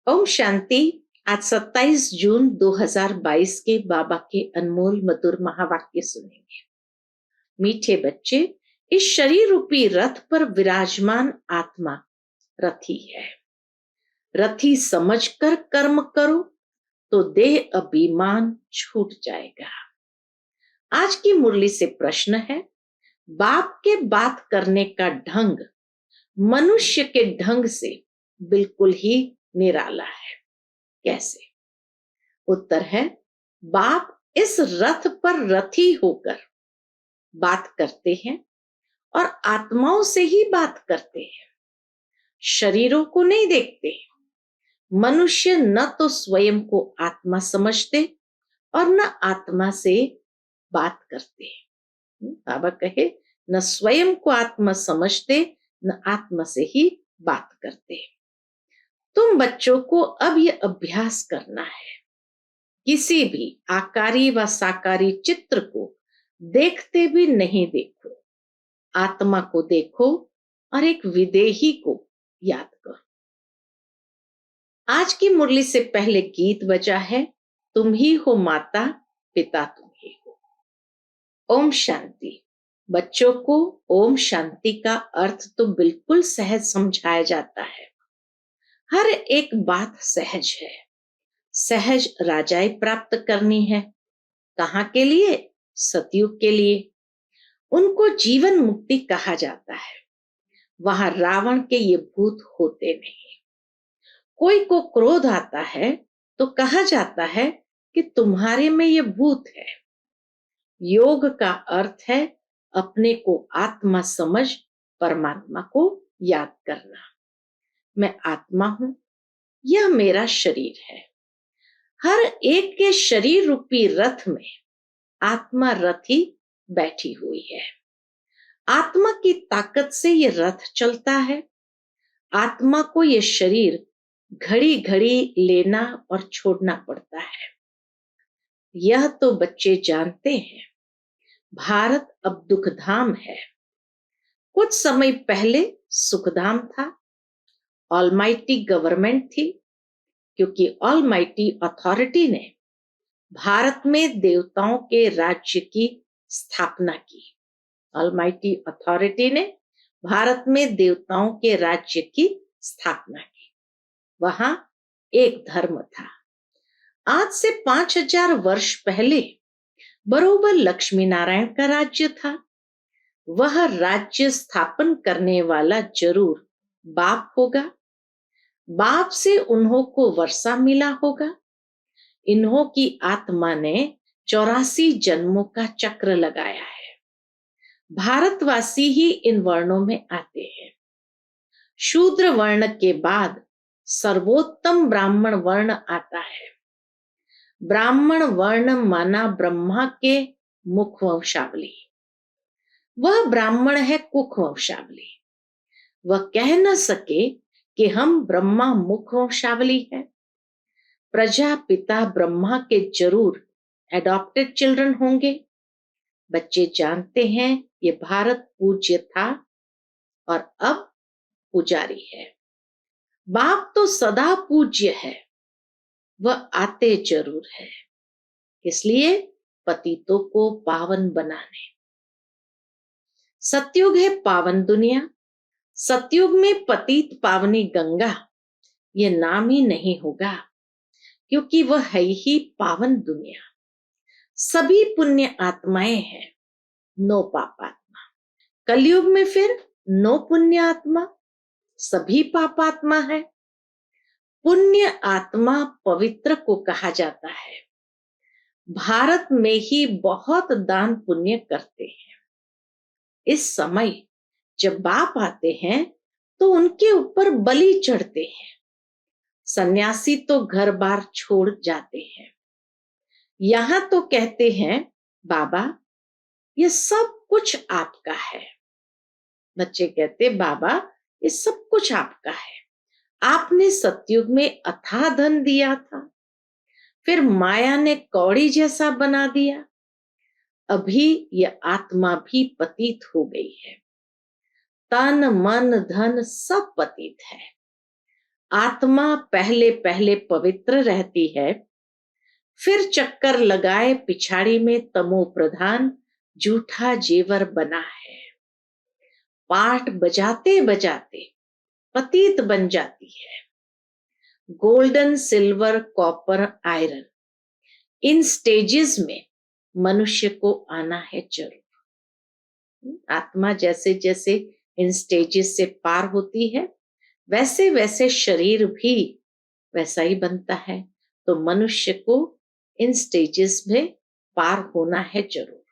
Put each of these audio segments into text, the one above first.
ओम शांति। आज 27 जून 2022 के बाबा के अनमोल मधुर महावाक्य सुनेंगे। मीठे बच्चे, इस शरीर रूपी रथ पर विराजमान आत्मा रथी है। रथी समझकर कर्म करो तो देह अभिमान छूट जाएगा। आज की मुरली से प्रश्न है, बाप के बात करने का ढंग मनुष्य के ढंग से बिल्कुल ही निराला है। कैसे? उत्तर है, बाप इस रथ पर रथी होकर बात करते हैं और आत्माओं से ही बात करते हैं, शरीरों को नहीं देखते। मनुष्य न तो स्वयं को आत्मा समझते और न आत्मा से बात करते। बाबा कहे, न स्वयं को आत्मा समझते न आत्मा से ही बात करते। तुम बच्चों को अब यह अभ्यास करना है, किसी भी आकारी व साकारी चित्र को देखते भी नहीं देखो, आत्मा को देखो और एक विदेही को याद करो। आज की मुरली से पहले गीत बजा है, तुम ही हो माता पिता तुम ही हो। ओम शांति। बच्चों को ओम शांति का अर्थ तो बिल्कुल सहज समझाया जाता है। हर एक बात सहज है। सहज राजाई प्राप्त करनी है। कहाँ के लिए? सतयुग के लिए। उनको जीवन मुक्ति कहा जाता है। वहां रावण के ये भूत होते नहीं। कोई को क्रोध आता है तो कहा जाता है कि तुम्हारे में ये भूत है। योग का अर्थ है अपने को आत्मा समझ परमात्मा को याद करना। मैं आत्मा हूं, यह मेरा शरीर है। हर एक के शरीर रूपी रथ में आत्मा रथी बैठी हुई है। आत्मा की ताकत से ये रथ चलता है। आत्मा को ये शरीर घड़ी घड़ी लेना और छोड़ना पड़ता है। यह तो बच्चे जानते हैं। भारत अब दुखधाम है। कुछ समय पहले सुखधाम था। ऑलमाइटी गवर्नमेंट थी, क्योंकि ऑलमाइटी अथॉरिटी ने भारत में देवताओं के राज्य की स्थापना की। ऑलमाइटी अथॉरिटी ने भारत में देवताओं के राज्य की स्थापना की। वहां एक धर्म था। आज से 5000 वर्ष पहले बरोबर लक्ष्मी नारायण का राज्य था। वह राज्य स्थापन करने वाला जरूर बाप होगा। बाप से उन्हों को वर्षा मिला होगा। इन्हों की आत्मा ने 84 जन्मों का चक्र लगाया है। भारतवासी ही इन वर्णों में आते हैं। शूद्र वर्ण के बाद सर्वोत्तम ब्राह्मण वर्ण आता है। ब्राह्मण वर्ण माना ब्रह्मा के मुख वंशावली। वह ब्राह्मण है कुख वंशावली। वह कह न सके कि हम ब्रह्मा मुख वंशावली है। प्रजापिता ब्रह्मा के जरूर एडॉप्टेड चिल्ड्रन होंगे। बच्चे जानते हैं ये भारत पूज्य था और अब पुजारी है। बाप तो सदा पूज्य है, वह आते जरूर है, इसलिए पतितों को पावन बनाने। सतयुग है पावन दुनिया। सतयुग में पतित पावनी गंगा ये नाम ही नहीं होगा, क्योंकि वह है ही पावन दुनिया। सभी पुण्य आत्माएं हैं, नो पापात्मा। कलयुग में फिर नो पुण्य आत्मा, सभी पापात्मा है। पुण्य आत्मा पवित्र को कहा जाता है। भारत में ही बहुत दान पुण्य करते हैं। इस समय जब बाप आते हैं तो उनके ऊपर बलि चढ़ते हैं। सन्यासी तो घर बार छोड़ जाते हैं। यहां तो कहते हैं, बाबा ये सब कुछ आपका है। बच्चे कहते, बाबा ये सब कुछ आपका है। आपने सतयुग में अथाह धन दिया था, फिर माया ने कौड़ी जैसा बना दिया। अभी यह आत्मा भी पतित हो गई है। तन मन धन सब पतित है। आत्मा पहले पहले पवित्र रहती है, फिर चक्कर लगाए पिछाड़ी में तमो प्रधान जूठा जेवर बना है। पाठ बजाते बजाते पतित बन जाती है। गोल्डन, सिल्वर, कॉपर, आयरन, इन स्टेजेस में मनुष्य को आना है जरूर। आत्मा जैसे जैसे इन स्टेजेस से पार होती है, वैसे वैसे शरीर भी वैसा ही बनता है। तो मनुष्य को इन स्टेजेस में पार होना है जरूर।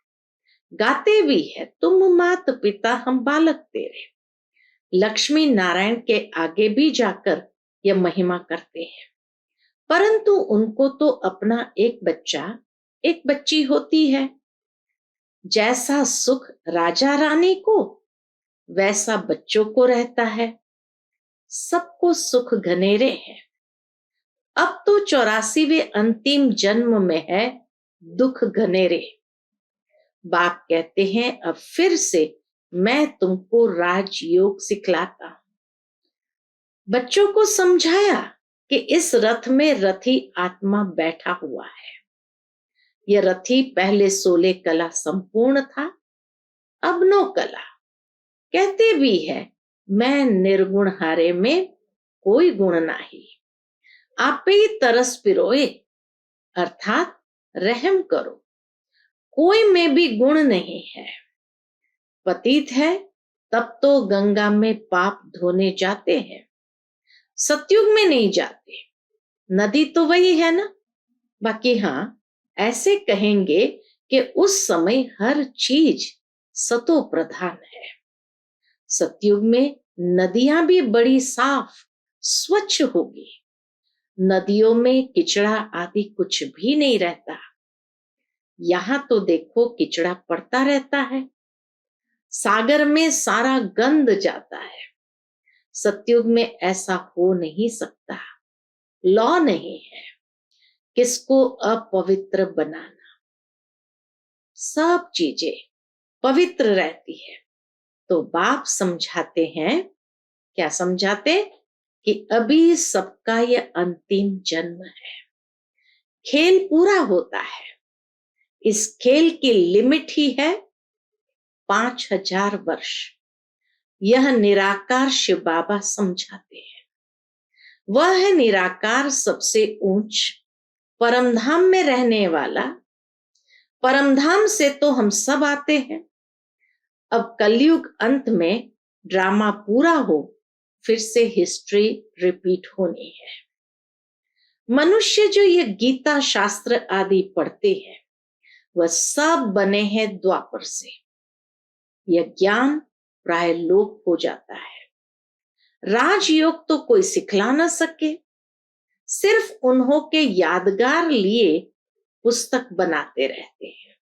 गाते भी है, तुम मात पिता हम बालक तेरे। लक्ष्मी नारायण के आगे भी जाकर यह महिमा करते हैं, परंतु उनको तो अपना एक बच्चा एक बच्ची होती है। जैसा सुख राजा रानी को, वैसा बच्चों को रहता है। सबको सुख घनेरे हैं। अब तो 84वें अंतिम जन्म में है दुख घनेरे। बाप कहते हैं अब फिर से मैं तुमको राजयोग सिखलाता हूं। बच्चों को समझाया कि इस रथ में रथी आत्मा बैठा हुआ है। यह रथी पहले 16 कला संपूर्ण था, अब 9 कला। कहते भी है मैं निर्गुण हारे में कोई गुण नाही, आपे ही तरस पिरोए, अर्थात रहम करो, कोई में भी गुण नहीं है। पतित है तब तो गंगा में पाप धोने जाते हैं, सतयुग में नहीं जाते। नदी तो वही है ना। बाकी हाँ, ऐसे कहेंगे कि उस समय हर चीज सतो प्रधान है। सतयुग में नदियां भी बड़ी साफ स्वच्छ होगी। नदियों में किचड़ा आदि कुछ भी नहीं रहता। यहां तो देखो किचड़ा पड़ता रहता है। सागर में सारा गंद जाता है। सतयुग में ऐसा हो नहीं सकता। लॉ नहीं है किसको अपवित्र बनाना। सब चीजें पवित्र रहती है। तो बाप समझाते हैं, क्या समझाते? कि अभी सबका यह अंतिम जन्म है। खेल पूरा होता है। इस खेल की लिमिट ही है 5000 वर्ष। यह निराकार शिव बाबा समझाते हैं। वह है निराकार, सबसे ऊंच परमधाम में रहने वाला। परमधाम से तो हम सब आते हैं। अब कलयुग अंत में ड्रामा पूरा हो, फिर से हिस्ट्री रिपीट होनी है। मनुष्य जो ये गीता शास्त्र आदि पढ़ते हैं, वह सब बने हैं द्वापर से। यह ज्ञान प्राय लोप हो जाता है। राजयोग तो कोई सिखला न सके, सिर्फ उन्हों के यादगार लिए पुस्तक बनाते रहते हैं।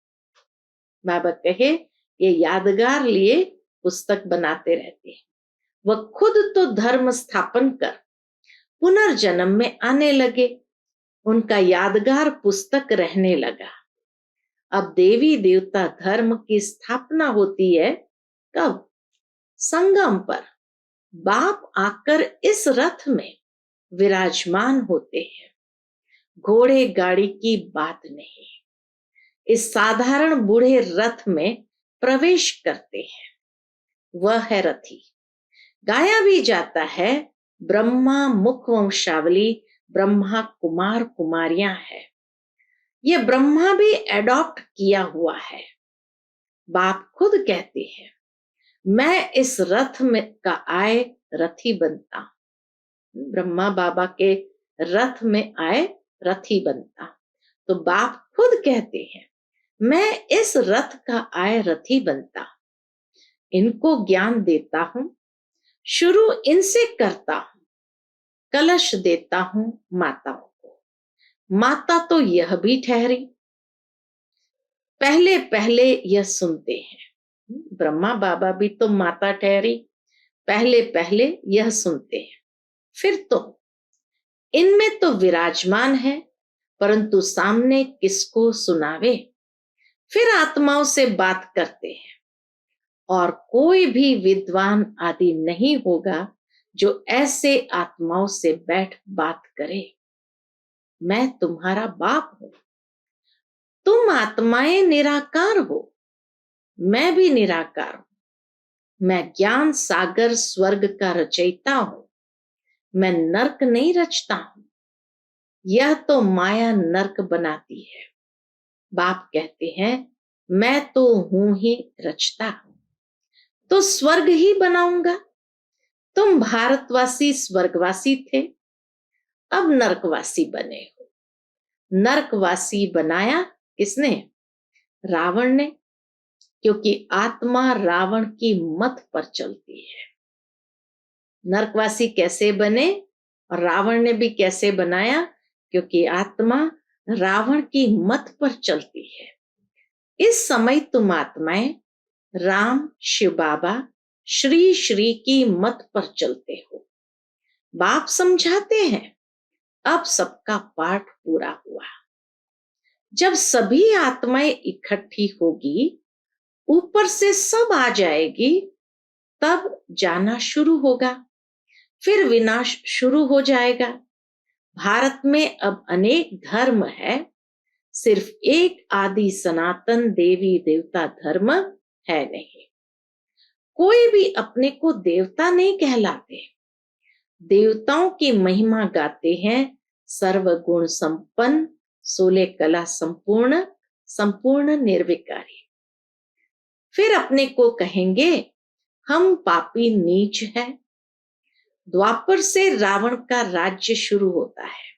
बाबा कहे ये यादगार लिए पुस्तक बनाते रहते हैं। वह खुद तो धर्म स्थापन कर पुनर्जन्म में आने लगे। उनका यादगार पुस्तक रहने लगा। अब देवी देवता धर्म की स्थापना होती है कब? संगम पर बाप आकर इस रथ में विराजमान होते हैं। घोड़े गाड़ी की बात नहीं, इस साधारण बूढ़े रथ में प्रवेश करते हैं। वह है रथी। गाया भी जाता है ब्रह्मा मुख वंशावली, ब्रह्मा कुमार कुमारियां है। यह ब्रह्मा भी एडॉप्ट किया हुआ है। बाप खुद कहते हैं मैं इस रथ में का आए रथी बनता। ब्रह्मा बाबा के रथ में आए रथी बनता। तो बाप खुद कहते हैं मैं इस रथ का आए रथी बनता। इनको ज्ञान देता हूं, शुरू इनसे करता हूं, कलश देता हूं माताओं को। माता तो यह भी ठहरी। पहले पहले यह सुनते हैं। ब्रह्मा बाबा भी तो माता ठहरी। पहले पहले यह सुनते हैं। फिर तो इनमें तो विराजमान है, परंतु सामने किसको सुनावे। फिर आत्माओं से बात करते हैं। और कोई भी विद्वान आदि नहीं होगा जो ऐसे आत्माओं से बैठ बात करे। मैं तुम्हारा बाप हूं, तुम आत्माएं निराकार हो, मैं भी निराकार हूं। मैं ज्ञान सागर स्वर्ग का रचयिता हूं, मैं नरक नहीं रचता हूं। यह तो माया नरक बनाती है। बाप कहते हैं मैं तो हूं ही रचता हूं, तो स्वर्ग ही बनाऊंगा। तुम भारतवासी स्वर्गवासी थे, अब नरकवासी बने हो। नरकवासी बनाया किसने? रावण ने, क्योंकि आत्मा रावण की मत पर चलती है। नरकवासी कैसे बने और रावण ने भी कैसे बनाया? क्योंकि आत्मा रावण की मत पर चलती है। इस समय तुम आत्माएं राम, शिव बाबा, श्री श्री की मत पर चलते हो। बाप समझाते हैं अब सबका पाठ पूरा हुआ। जब सभी आत्माएं इकट्ठी होगी, ऊपर से सब आ जाएगी, तब जाना शुरू होगा, फिर विनाश शुरू हो जाएगा। भारत में अब अनेक धर्म है, सिर्फ एक आदि सनातन देवी देवता धर्म है नहीं। कोई भी अपने को देवता नहीं कहलाते। देवताओं की महिमा गाते हैं सर्वगुण संपन्न, 16 कला संपूर्ण, संपूर्ण निर्विकारी। फिर अपने को कहेंगे हम पापी नीच है। द्वापर से रावण का राज्य शुरू होता है।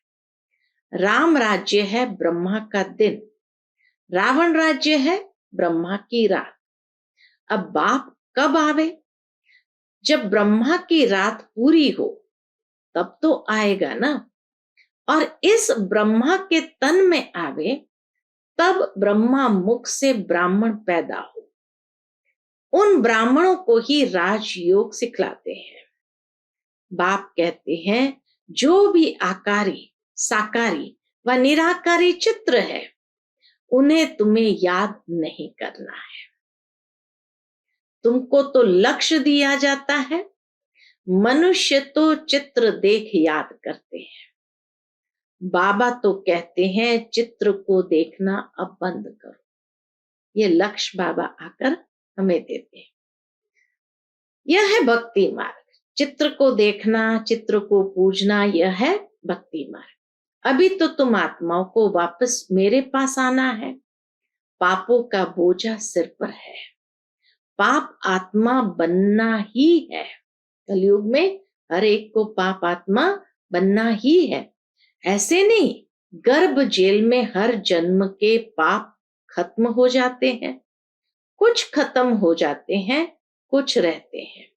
राम राज्य है ब्रह्मा का दिन, रावण राज्य है ब्रह्मा की रात। अब बाप कब आवे? जब ब्रह्मा की रात पूरी हो तब तो आएगा ना। और इस ब्रह्मा के तन में आवे तब ब्रह्मा मुख से ब्राह्मण पैदा हो। उन ब्राह्मणों को ही राजयोग सिखलाते हैं। बाप कहते हैं जो भी आकारी, साकारी व निराकारी चित्र है, उन्हें तुम्हें याद नहीं करना है। तुमको तो लक्ष्य दिया जाता है। मनुष्य तो चित्र देख याद करते हैं। बाबा तो कहते हैं चित्र को देखना अब बंद करो। ये लक्ष्य बाबा आकर हमें देते हैं। यह है भक्ति मार्ग। चित्र को देखना, चित्र को पूजना, यह है भक्ति मार्ग। अभी तो तुम आत्माओं को वापस मेरे पास आना है। पापों का बोझा सिर पर है। पाप आत्मा बनना ही है। कलयुग में हर एक को पाप आत्मा बनना ही है। ऐसे नहीं, गर्भ जेल में हर जन्म के पाप खत्म हो जाते हैं। कुछ खत्म हो जाते हैं, कुछ रहते हैं।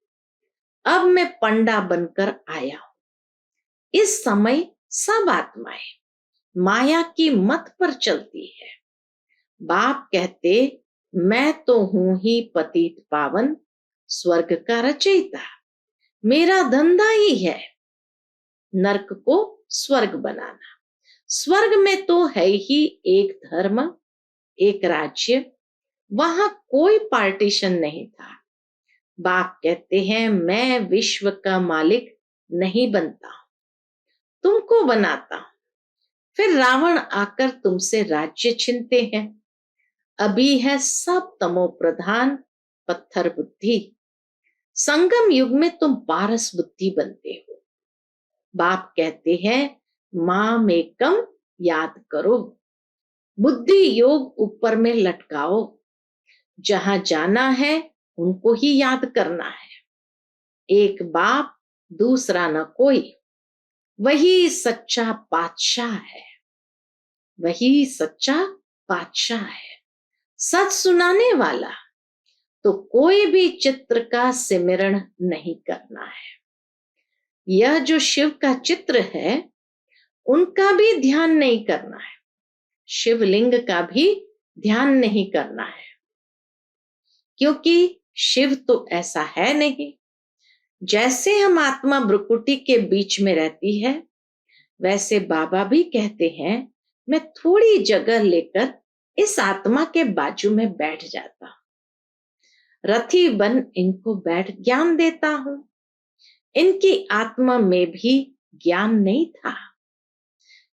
अब मैं पंडा बनकर आया हूं। इस समय सब आत्माएं माया की मत पर चलती है। बाप कहते मैं तो हूं ही पतित पावन, स्वर्ग का रचयिता। मेरा धंधा ही है नरक को स्वर्ग बनाना। स्वर्ग में तो है ही एक धर्म, एक राज्य, वहां कोई पार्टीशन नहीं था। बाप कहते हैं मैं विश्व का मालिक नहीं बनता हूं, तुमको बनाता हूं। फिर रावण आकर तुमसे राज्य छीनते हैं। अभी है सब तमो प्रधान, पत्थर बुद्धि। संगम युग में तुम पारस बुद्धि बनते हो। बाप कहते हैं माम एकम याद करो। बुद्धि योग ऊपर में लटकाओ। जहां जाना है उनको ही याद करना है। एक बाप, दूसरा न कोई, वही सच्चा बादशाह है। वही सच्चा बादशाह है, सच सुनाने वाला। तो कोई भी चित्र का सिमरण नहीं करना है। यह जो शिव का चित्र है उनका भी ध्यान नहीं करना है। शिवलिंग का भी ध्यान नहीं करना है, क्योंकि शिव तो ऐसा है नहीं। जैसे हम आत्मा भ्रुकुटी के बीच में रहती है, वैसे बाबा भी कहते हैं मैं थोड़ी जगह लेकर इस आत्मा के बाजू में बैठ जाता हूं। रथी बन इनको बैठ ज्ञान देता हूं। इनकी आत्मा में भी ज्ञान नहीं था।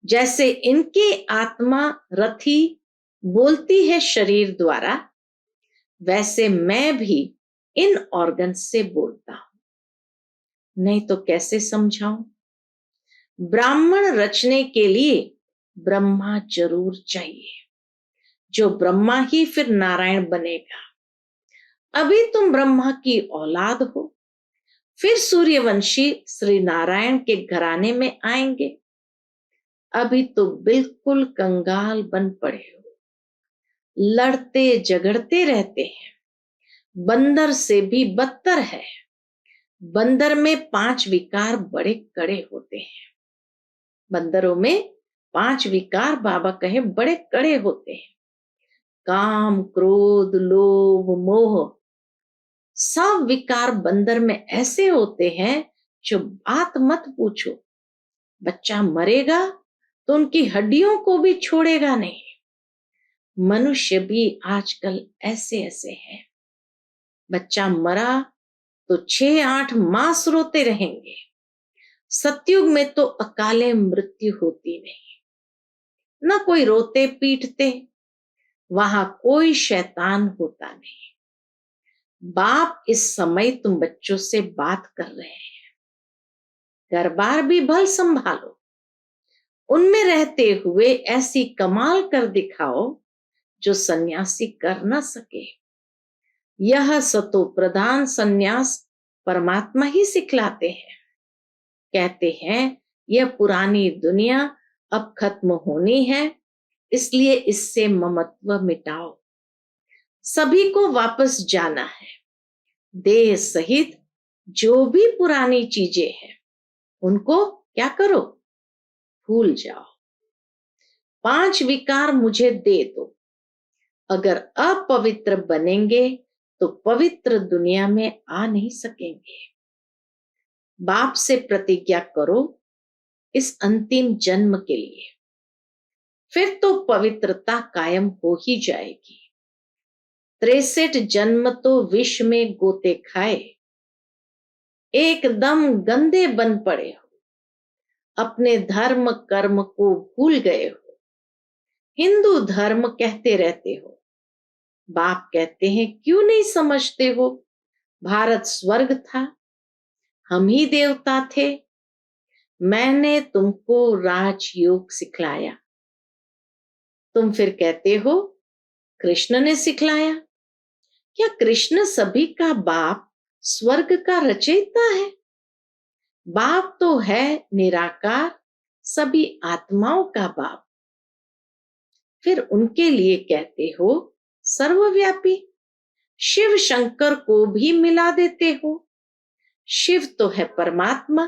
जैसे इनकी आत्मा रथी बोलती है शरीर द्वारा, वैसे मैं भी इन ऑर्गन से बोलता हूं। नहीं तो कैसे समझाऊं? ब्राह्मण रचने के लिए ब्रह्मा जरूर चाहिए, जो ब्रह्मा ही फिर नारायण बनेगा। अभी तुम ब्रह्मा की औलाद हो, फिर सूर्यवंशी श्री नारायण के घराने में आएंगे। अभी तो बिल्कुल कंगाल बन पड़े हो, लड़ते झगड़ते रहते हैं। बंदर से भी बदतर है। बंदर में 5 विकार बड़े कड़े होते हैं। बंदरों में 5 विकार बाबा कहे बड़े कड़े होते हैं। काम, क्रोध, लोभ, मोह, सब विकार बंदर में ऐसे होते हैं जो बात मत पूछो। बच्चा मरेगा तो उनकी हड्डियों को भी छोड़ेगा नहीं। मनुष्य भी आजकल ऐसे ऐसे हैं। बच्चा मरा तो 6-8 मास रोते रहेंगे। सतयुग में तो अकाले मृत्यु होती नहीं, न कोई रोते पीटते, वहां कोई शैतान होता नहीं। बाप इस समय तुम बच्चों से बात कर रहे हैं, घर बार भी भल संभालो। उनमें रहते हुए ऐसी कमाल कर दिखाओ जो सन्यासी कर न सके। यह सतो प्रधान सन्यास परमात्मा ही सिखलाते हैं। कहते हैं यह पुरानी दुनिया अब खत्म होनी है, इसलिए इससे ममत्व मिटाओ। सभी को वापस जाना है। देह सहित जो भी पुरानी चीजें हैं उनको क्या करो, भूल जाओ। 5 विकार मुझे दे दो। अगर अपवित्र बनेंगे तो पवित्र दुनिया में आ नहीं सकेंगे। बाप से प्रतिज्ञा करो इस अंतिम जन्म के लिए, फिर तो पवित्रता कायम हो ही जाएगी। 63 जन्म तो विष में गोते खाए, एकदम गंदे बन पड़े हो, अपने धर्म कर्म को भूल गए हो। हिंदू धर्म कहते रहते हो। बाप कहते हैं क्यों नहीं समझते हो? भारत स्वर्ग था, हम ही देवता थे। मैंने तुमको राजयोग सिखलाया। तुम फिर कहते हो कृष्ण ने सिखलाया। क्या कृष्ण सभी का बाप, स्वर्ग का रचयिता है? बाप तो है निराकार, सभी आत्माओं का बाप। फिर उनके लिए कहते हो सर्वव्यापी। शिव शंकर को भी मिला देते हो। शिव तो है परमात्मा।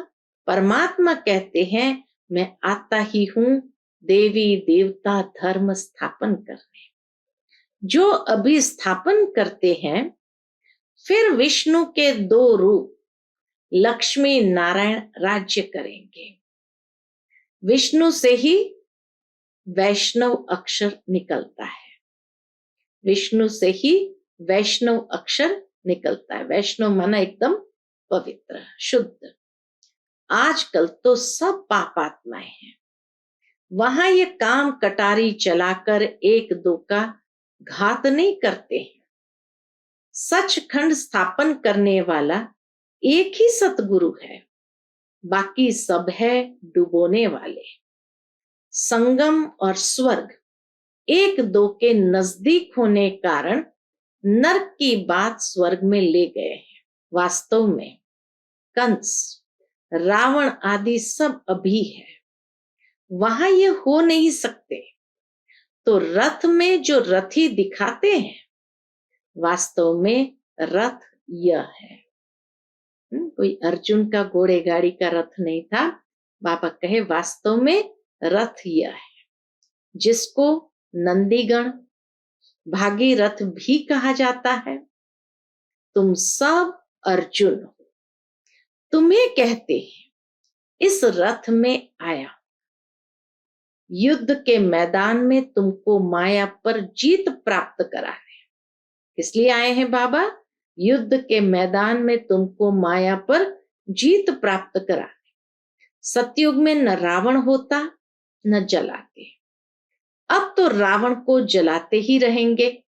परमात्मा कहते हैं मैं आता ही हूं देवी देवता धर्म स्थापन करने। जो अभी स्थापन करते हैं, फिर विष्णु के 2 रूप लक्ष्मी नारायण राज्य करेंगे। विष्णु से ही वैष्णव अक्षर निकलता है। विष्णु से ही वैष्णव अक्षर निकलता है। वैष्णव माना एकदम पवित्र, शुद्ध। आजकल तो सब पापात्माएं हैं। वहां ये काम कटारी चलाकर 1-2 का घात नहीं करते हैं। सचखंड स्थापन करने वाला एक ही सतगुरु है, बाकी सब है डुबोने वाले। संगम और स्वर्ग 1-2 के नजदीक होने कारण नरक की बात स्वर्ग में ले गए हैं। वास्तव में कंस, रावण आदि सब अभी है, वहां ये हो नहीं सकते। तो रथ में जो रथी दिखाते हैं, वास्तव में रथ यह है। कोई अर्जुन का घोड़े गाड़ी का रथ नहीं था। बाबा कहे वास्तव में रथ यह है, जिसको नंदीगण भागीरथ भी कहा जाता है। तुम सब अर्जुन हो। तुम्हें कहते हैं इस रथ में आया, युद्ध के मैदान में तुमको माया पर जीत प्राप्त कराने। इसलिए आए हैं बाबा, युद्ध के मैदान में तुमको माया पर जीत प्राप्त करा। सतयुग में न रावण होता न जलाते, अब तो रावण को जलाते ही रहेंगे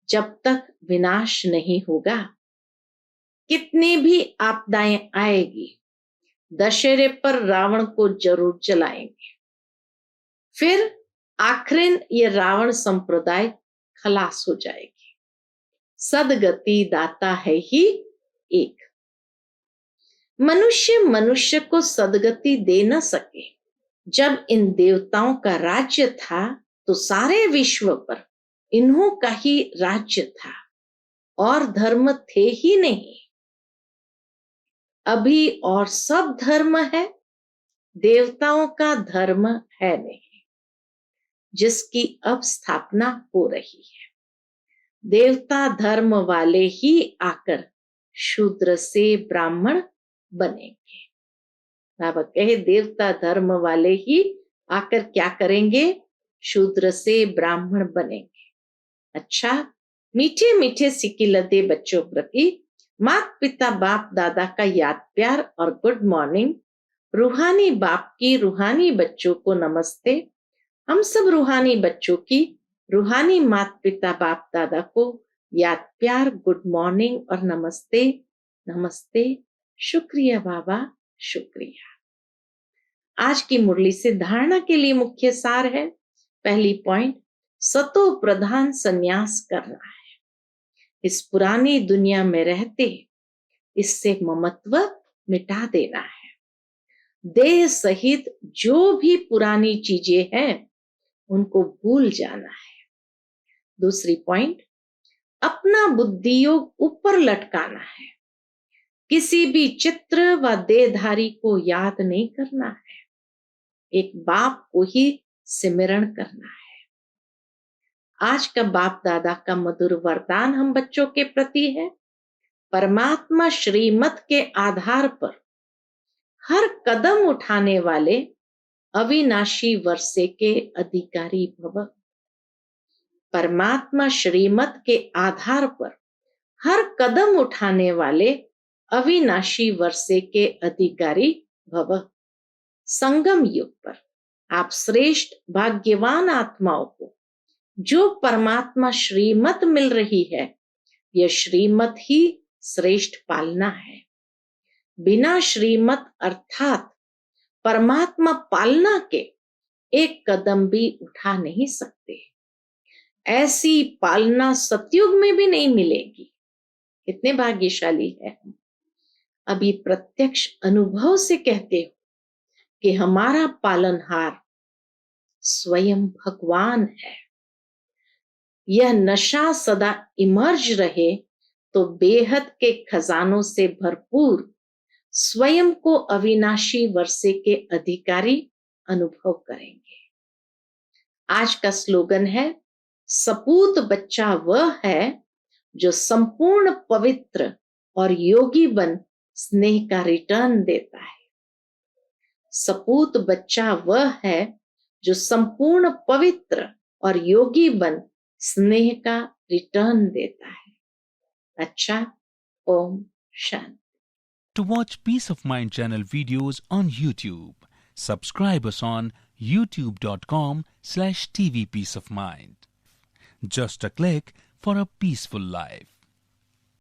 जब तक विनाश नहीं होगा। कितनी भी आपदाएं आएगी, दशहरे पर रावण को जरूर जलाएंगे। फिर आखिर ये रावण संप्रदाय खलास हो जाएगी। सदगति दाता है ही एक। मनुष्य मनुष्य को सदगति दे न सके। जब इन देवताओं का राज्य था तो सारे विश्व पर इन्हों का ही राज्य था और धर्म थे ही नहीं। अभी और सब धर्म है, देवताओं का धर्म है नहीं, जिसकी अब स्थापना हो रही है। देवता धर्म वाले ही आकर शूद्र से ब्राह्मण बनेंगे। बाबा कहे देवता धर्म वाले ही आकर क्या करेंगे? शूद्र से ब्राह्मण बनेंगे। अच्छा, मीठे मीठे सिकिलते बच्चों प्रति माता पिता बाप दादा का याद प्यार और गुड मॉर्निंग। रूहानी बाप की रूहानी बच्चों को नमस्ते। हम सब रूहानी बच्चों की रूहानी माता पिता बाप दादा को याद प्यार, गुड मॉर्निंग और नमस्ते। नमस्ते, शुक्रिया बाबा, शुक्रिया। आज की मुरली से धारणा के लिए मुख्य सार है। पहली पॉइंट, सतो प्रधान संन्यास करना है। इस पुरानी दुनिया में रहते इससे ममत्व मिटा देना है। देह सहित जो भी पुरानी चीजें हैं उनको भूल जाना है। दूसरी पॉइंट, अपना बुद्धि योग ऊपर लटकाना है। किसी भी चित्र व देहधारी को याद नहीं करना है, एक बाप को ही सिमरण करना है। आज का बाप दादा का मधुर वरदान हम बच्चों के प्रति है। परमात्मा श्रीमत के आधार पर हर कदम उठाने वाले अविनाशी वर्षे के अधिकारी भव। परमात्मा श्रीमत के आधार पर हर कदम उठाने वाले अविनाशी वर्षे के अधिकारी भव। संगम युग पर आप श्रेष्ठ भाग्यवान आत्माओं को जो परमात्मा श्रीमत मिल रही है, यह श्रीमत ही श्रेष्ठ पालना है। बिना श्रीमत अर्थात परमात्मा पालना के एक कदम भी उठा नहीं सकते। ऐसी पालना सतयुग में भी नहीं मिलेगी। कितने भाग्यशाली है हम। अभी प्रत्यक्ष अनुभव से कहते हो कि हमारा पालनहार स्वयं भगवान है। यह नशा सदा इमर्ज रहे तो बेहद के खजानों से भरपूर स्वयं को अविनाशी वर्षे के अधिकारी अनुभव करेंगे। आज का स्लोगन है, सपूत बच्चा वह है जो संपूर्ण पवित्र और योगी बन स्नेह का रिटर्न देता है। सपूत बच्चा वह है जो संपूर्ण पवित्र और योगी बन स्नेह का रिटर्न देता है। अच्छा, Om Shanti. To watch Peace of Mind channel videos on YouTube, subscribe us on youtube.com/tvpeaceofmind. Just a click for a peaceful life.